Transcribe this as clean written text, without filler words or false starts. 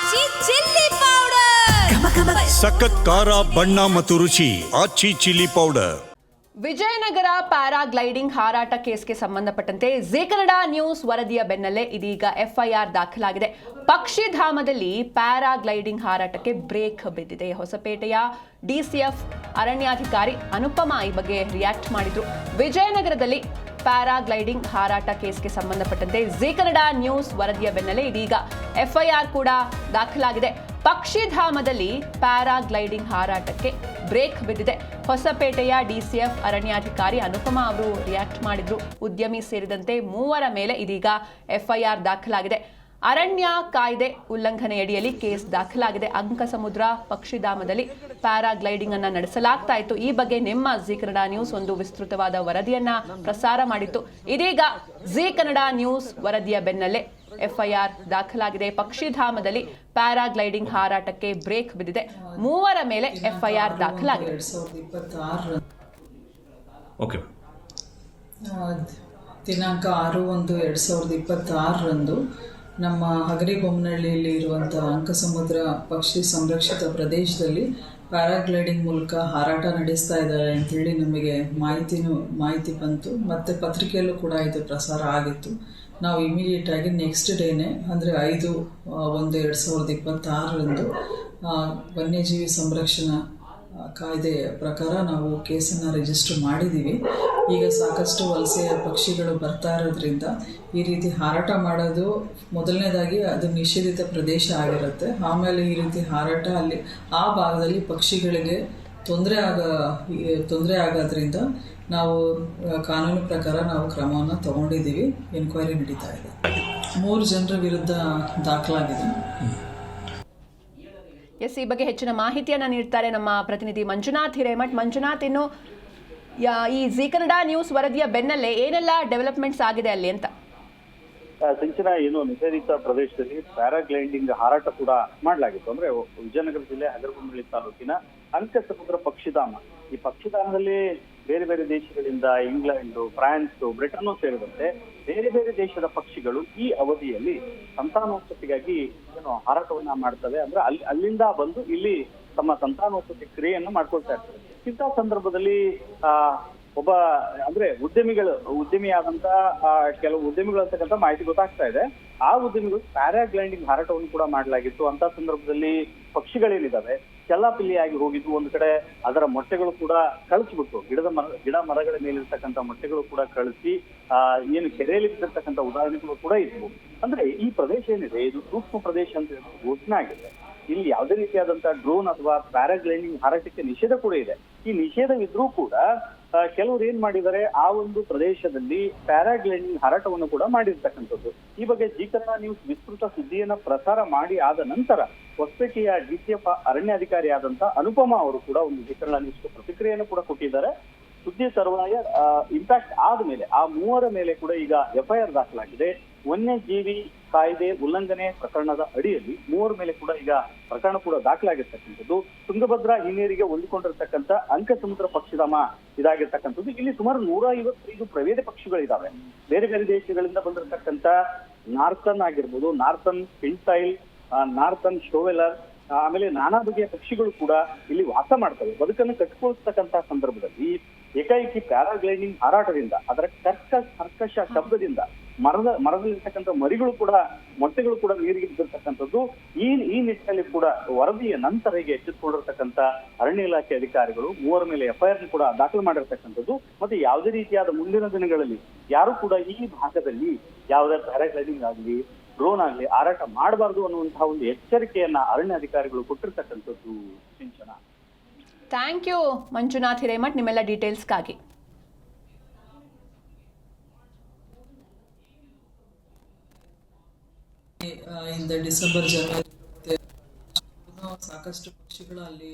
ಆಚಿ chilli powder ಸಖತ್ ಖಾರ ಬಣ್ಣ ಮತ್ತು ರುಚಿ ಆಚಿ ಚಿಲ್ಲಿ ಪೌಡರ್. ವಿಜಯನಗರ ಪ್ಯಾರಾಗ್ಲೈಡಿಂಗ್ ಹಾರಾಟ ಕೇಸ್ಗೆ ಸಂಬಂಧಪಟ್ಟಂತೆ ಜೀ ಕನ್ನಡ ನ್ಯೂಸ್ ವರದಿಯ ಬೆನ್ನಲ್ಲೇ ಇದೀಗ ಎಫ್ಐಆರ್ ದಾಖಲಾಗಿದೆ. ಪಕ್ಷಿಧಾಮದಲ್ಲಿ ಪ್ಯಾರಾಗ್ಲೈಡಿಂಗ್ ಹಾರಾಟಕ್ಕೆ ಬ್ರೇಕ್ ಬಿದ್ದಿದೆ. ಹೊಸಪೇಟೆಯ ಡಿಸಿಎಫ್ ಅರಣ್ಯಾಧಿಕಾರಿ ಅನುಪಮಾ ಈ ಬಗ್ಗೆ ರಿಯಾಕ್ಟ್ ಮಾಡಿದ್ರು. ವಿಜಯನಗರದಲ್ಲಿ ಪ್ಯಾರಾಗ್ಲೈಡಿಂಗ್ ಹಾರಾಟ ಕೇಸ್ಗೆ ಸಂಬಂಧಪಟ್ಟಂತೆ ಜೀ ಕನ್ನಡ ನ್ಯೂಸ್ ವರದಿಯ ಬೆನ್ನಲ್ಲೇ ಇದೀಗ ಎಫ್ಐಆರ್ ಕೂಡ ದಾಖಲಾಗಿದೆ. ಪಕ್ಷಿಧಾಮದಲ್ಲಿ ಪ್ಯಾರಾಗ್ಲೈಡಿಂಗ್ ಹಾರಾಟಕ್ಕೆ ಬ್ರೇಕ್ ಬಿದ್ದಿದೆ. ಹೊಸಪೇಟೆಯ ಡಿಸಿಎಫ್ ಅರಣ್ಯಾಧಿಕಾರಿ ಅನುಪಮಾ ಅವರು ರಿಯಾಕ್ಟ್ ಮಾಡಿದ್ರು. ಉದ್ಯಮಿ ಸೇರಿದಂತೆ 3 ಮೇಲೆ ಇದೀಗ ಎಫ್ಐಆರ್ ದಾಖಲಾಗಿದೆ. ಅರಣ್ಯ ಕಾಯ್ದೆ ಉಲ್ಲಂಘನೆಯಡಿಯಲ್ಲಿ ಕೇಸ್ ದಾಖಲಾಗಿದೆ. ಅಂಕಸಮುದ್ರ ಪಕ್ಷಿಧಾಮದಲ್ಲಿ ಪ್ಯಾರಾಗ್ಲೈಡಿಂಗ್ ಅನ್ನ ನಡೆಸಲಾಗ್ತಾ ಇತ್ತು. ಈ ಬಗ್ಗೆ ನಿಮ್ಮ ಜೀ ಕನ್ನಡ ನ್ಯೂಸ್ ಒಂದು ವಿಸ್ತೃತವಾದ ವರದಿಯನ್ನ ಪ್ರಸಾರ ಮಾಡಿತ್ತು. ಇದೀಗ ಜೀ ಕನ್ನಡ ನ್ಯೂಸ್ ವರದಿಯ ಬೆನ್ನಲ್ಲೇ ಎಫ್ಐಆರ್ ದಾಖಲಾಗಿದೆ. ಪಕ್ಷಿಧಾಮದಲ್ಲಿ ಪ್ಯಾರಾಗ್ಲೈಡಿಂಗ್ ಹಾರಾಟಕ್ಕೆ ಬ್ರೇಕ್ ಬಿದ್ದಿದೆ. 3 ಮೇಲೆ ಎಫ್ಐಆರ್ ದಾಖಲಾಗಿದೆ. ದಿನಾಂಕ 6/1/2026ರಂದು ನಮ್ಮ ಹಗರಿಬೊಮ್ಮನಹಳ್ಳಿಯಲ್ಲಿ ಇರುವಂಥ ಅಂಕಸಮುದ್ರ ಪಕ್ಷಿ ಸಂರಕ್ಷಿತ ಪ್ರದೇಶದಲ್ಲಿ ಪ್ಯಾರಾಗ್ಲೈಡಿಂಗ್ ಮೂಲಕ ಹಾರಾಟ ನಡೆಸ್ತಾ ಇದ್ದಾರೆ ಅಂತೇಳಿ ನಮಗೆ ಮಾಹಿತಿ ಬಂತು. ಮತ್ತು ಪತ್ರಿಕೆಯಲ್ಲೂ ಕೂಡ ಇದು ಪ್ರಸಾರ ಆಗಿತ್ತು. ನಾವು ಇಮಿಡಿಯೇಟಾಗಿ ನೆಕ್ಸ್ಟ್ ಡೇನೇ ಅಂದರೆ 5/1/2026ರಂದು ವನ್ಯಜೀವಿ ಸಂರಕ್ಷಣಾ ಕಾಯ್ದೆ ಪ್ರಕಾರ ನಾವು ಕೇಸನ್ನು ರಿಜಿಸ್ಟರ್ ಮಾಡಿದ್ದೀವಿ. ಈಗ ಸಾಕಷ್ಟು ವಲಸೆ ಪಕ್ಷಿಗಳು ಬರ್ತಾ ಇರೋದ್ರಿಂದ ಈ ರೀತಿ ಹಾರಾಟ ಮಾಡೋದು ಮೊದಲನೇದಾಗಿ ಅದು ನಿಷೇಧಿತ ಪ್ರದೇಶ ಆಗಿರುತ್ತೆ. ಆಮೇಲೆ ಈ ರೀತಿ ಹಾರಾಟ ಅಲ್ಲಿ ಆ ಭಾಗದಲ್ಲಿ ಪಕ್ಷಿಗಳಿಗೆ ತೊಂದರೆ ಆಗೋದ್ರಿಂದ ನಾವು ಕಾನೂನು ಪ್ರಕಾರ ನಾವು ಕ್ರಮವನ್ನು ತಗೊಂಡಿದ್ದೀವಿ. ಎನ್ಕ್ವೈರಿ ನಡೀತಾ ಇದೆ. 3 ಜನರ ವಿರುದ್ಧ ದಾಖಲಾಗಿದೆ. ಈ ಬಗ್ಗೆ ಹೆಚ್ಚಿನ ಮಾಹಿತಿಯನ್ನ ನೀಡ್ತಾರೆ ನಮ್ಮ ಪ್ರತಿನಿಧಿ ಮಂಜುನಾಥ್ ಹಿರೇಮಠ್. ಮಂಜುನಾಥ್, ಇನ್ನು ಈ ಜೀ ಕನ್ನಡ ನ್ಯೂಸ್ ವರದಿಯ ಬೆನ್ನಲ್ಲೇ ಏನೆಲ್ಲ ಡೆವಲಪ್ಮೆಂಟ್ಸ್ ಆಗಿದೆ ಅಲ್ಲಿ ಅಂತ? ಸಿಂಚನ ಏನು ನಿಷೇಧಿತ ಪ್ರದೇಶದಲ್ಲಿ ಪ್ಯಾರಾಗ್ಲೈಡಿಂಗ್ ಹಾರಾಟ ಕೂಡ ಮಾಡಲಾಗಿತ್ತು. ಅಂದ್ರೆ ವಿಜಯನಗರ ಜಿಲ್ಲೆ ಹಗರಿಬೊಮ್ಮನಹಳ್ಳಿ ತಾಲೂಕಿನ ಅಂಕಸಮುದ್ರ ಪಕ್ಷಿಧಾಮ. ಈ ಪಕ್ಷಿಧಾಮದಲ್ಲಿ ಬೇರೆ ಬೇರೆ ದೇಶಗಳಿಂದ ಇಂಗ್ಲೆಂಡ್, ಫ್ರಾನ್ಸ್, ಬ್ರಿಟನ್ ಸೇರಿದಂತೆ ಬೇರೆ ಬೇರೆ ದೇಶದ ಪಕ್ಷಿಗಳು ಈ ಅವಧಿಯಲ್ಲಿ ಸಂತಾನೋತ್ಪತ್ತಿಗಾಗಿ ಹಾರಾಟವನ್ನ ಮಾಡ್ತವೆ. ಅಂದ್ರೆ ಅಲ್ಲಿಂದ ಬಂದು ಇಲ್ಲಿ ತಮ್ಮ ಸಂತಾನೋತ್ಪತ್ತಿ ಕ್ರಿಯೆಯನ್ನು ಮಾಡ್ಕೊಳ್ತಾ ಇರ್ತಾರೆ. ಇಂಥ ಸಂದರ್ಭದಲ್ಲಿ ಒಬ್ಬ ಅಂದ್ರೆ ಉದ್ಯಮಿಯಾದಂತ ಕೆಲವು ಉದ್ಯಮಿಗಳು ಅಂತಕ್ಕಂಥ ಮಾಹಿತಿ ಗೊತ್ತಾಗ್ತಾ ಇದೆ. ಆ ಉದ್ಯಮಿಗಳು ಪ್ಯಾರಾಗ್ಲೈಡಿಂಗ್ ಹಾರಾಟವನ್ನು ಕೂಡ ಮಾಡಲಾಗಿತ್ತು. ಅಂತ ಸಂದರ್ಭದಲ್ಲಿ ಪಕ್ಷಿಗಳೇನಿದಾವೆ ಚೆಲ್ಲಾಪಿಲ್ಲಿಯಾಗಿ ಹೋಗಿದ್ದು. ಒಂದು ಕಡೆ ಅದರ ಮೊಟ್ಟೆಗಳು ಕೂಡ ಕಳಿಸ್ಬಿಟ್ಟು ಗಿಡ ಮರಗಳ ಮೇಲಿರ್ತಕ್ಕಂಥ ಮೊಟ್ಟೆಗಳು ಕೂಡ ಕಳಿಸಿ ಏನು ಕೆರೆಯಲ್ಲಿ ಬಿದ್ದಿರ್ತಕ್ಕಂಥ ಉದಾಹರಣೆಗಳು ಕೂಡ ಇದ್ವು. ಅಂದ್ರೆ ಈ ಪ್ರದೇಶ ಏನಿದೆ ಇದು ಸೂಕ್ಷ್ಮ ಪ್ರದೇಶ ಅಂತ ಘೋಷಣೆ ಆಗಿದೆ. ಇಲ್ಲಿ ಯಾವುದೇ ರೀತಿಯಾದಂತಹ ಡ್ರೋನ್ ಅಥವಾ ಪ್ಯಾರಾಗ್ಲೈಡಿಂಗ್ ಹಾರಾಟಕ್ಕೆ ನಿಷೇಧ ಕೂಡ ಇದೆ. ಈ ನಿಷೇಧವಿದ್ರೂ ಕೂಡ ಕೆಲವರು ಏನ್ ಮಾಡಿದ್ದಾರೆ, ಆ ಒಂದು ಪ್ರದೇಶದಲ್ಲಿ ಪ್ಯಾರಾಗ್ಲೈಡಿಂಗ್ ಹಾರಾಟವನ್ನು ಕೂಡ ಮಾಡಿರ್ತಕ್ಕಂಥದ್ದು. ಈ ಬಗ್ಗೆ ಜೀ ಕನ್ನಡ ನ್ಯೂಸ್ ವಿಸ್ತೃತ ಸುದ್ದಿಯನ್ನ ಪ್ರಸಾರ ಮಾಡಿ ಆದ ನಂತರ ಹೊಸಪೇಟೆಯ ಡಿಸಿಎಫ್ ಅರಣ್ಯಾಧಿಕಾರಿ ಆದಂತ ಅನುಪಮಾ ಅವರು ಕೂಡ ಒಂದು ಜೀ ಕನ್ನಡ ನ್ಯೂಸ್ಗೆ ಪ್ರತಿಕ್ರಿಯೆಯನ್ನು ಕೂಡ ಕೊಟ್ಟಿದ್ದಾರೆ. ಸುದ್ದಿ ತರುವಾಯ ಇಂಪ್ಯಾಕ್ಟ್ ಆದ್ಮೇಲೆ ಆ 3 ಮೇಲೆ ಕೂಡ ಈಗ ಎಫ್ಐಆರ್ ದಾಖಲಾಗಿದೆ. ವನ್ಯಜೀವಿ ಕಾಯ್ದೆ ಉಲ್ಲಂಘನೆ ಪ್ರಕರಣದ ಅಡಿಯಲ್ಲಿ 3 ಮೇಲೆ ಕೂಡ ಈಗ ಪ್ರಕರಣ ಕೂಡ ದಾಖಲಾಗಿರ್ತಕ್ಕಂಥದ್ದು. ತುಂಗಭದ್ರಾ ಹಿನ್ನೀರಿಗೆ ಹೊಂದಿಕೊಂಡಿರ್ತಕ್ಕಂಥ ಅಂಕಸಮುದ್ರ ಪಕ್ಷಿಧಾಮ ಇದಾಗಿರ್ತಕ್ಕಂಥದ್ದು. ಇಲ್ಲಿ ಸುಮಾರು 155 ಪ್ರಭೇದ ಪಕ್ಷಿಗಳಿದಾವೆ. ಬೇರೆ ಬೇರೆ ದೇಶಗಳಿಂದ ಬಂದಿರತಕ್ಕಂಥ ನಾರ್ತನ್ ಆಗಿರ್ಬೋದು, ನಾರ್ತನ್ ಪಿಂಟೈಲ್, ನಾರ್ತನ್ ಶೋವೆಲರ್, ಆಮೇಲೆ ನಾನಾ ಬಗೆಯ ಪಕ್ಷಿಗಳು ಕೂಡ ಇಲ್ಲಿ ವಾಸ ಮಾಡ್ತವೆ. ಬದುಕನ್ನು ಕಟ್ಟಿಕೊಳ್ತಕ್ಕಂಥ ಸಂದರ್ಭದಲ್ಲಿ ಏಕಾಏಕಿ ಪ್ಯಾರಾಗ್ಲೈಡಿಂಗ್ ಹಾರಾಟದಿಂದ ಅದರ ಕರ್ಕಶ ಶಬ್ದದಿಂದ ಮರದಲ್ಲಿರ್ತಕ್ಕಂಥ ಮರಿಗಳು ಕೂಡ ಮೊಟ್ಟೆಗಳು ಕೂಡ ನೀರಿಗೆ ಬಿದ್ದಿರ್ತಕ್ಕಂಥದ್ದು. ಈ ನಿಟ್ಟಿನಲ್ಲಿ ಕೂಡ ವರದಿಯ ನಂತರ ಈಗ ಎಚ್ಚೆತ್ತುಕೊಂಡಿರ್ತಕ್ಕಂಥ ಅರಣ್ಯ ಇಲಾಖೆ ಅಧಿಕಾರಿಗಳು 3 ಮೇಲೆ ಎಫ್ಐಆರ್ ಕೂಡ ದಾಖಲು ಮಾಡಿರ್ತಕ್ಕಂಥದ್ದು. ಮತ್ತೆ ಯಾವುದೇ ರೀತಿಯಾದ ಮುಂದಿನ ದಿನಗಳಲ್ಲಿ ಯಾರು ಕೂಡ ಈ ಭಾಗದಲ್ಲಿ ಯಾವುದೇ ಪ್ಯಾರಾಗ್ಲೈಡಿಂಗ್ ಆಗಲಿ ಡ್ರೋನ್ ಆಗಲಿ ಹಾರಾಟ ಮಾಡಬಾರ್ದು ಅನ್ನುವಂತಹ ಒಂದು ಎಚ್ಚರಿಕೆಯನ್ನ ಅರಣ್ಯ ಅಧಿಕಾರಿಗಳು ಕೊಟ್ಟಿರ್ತಕ್ಕಂಥದ್ದು. ಸಿಂಚನ, ಥ್ಯಾಂಕ್ ಯು ಮಂಜುನಾಥ್ ಹಿರೇಮಠ್ ನಿಮ್ಮೆಲ್ಲ ಡೀಟೇಲ್ಸ್ಗಾಗಿ. ಡಿಸೆಂಬರ್ ಜನವರಿ ಸಾಕಷ್ಟು ಪಕ್ಷಿಗಳು ಅಲ್ಲಿ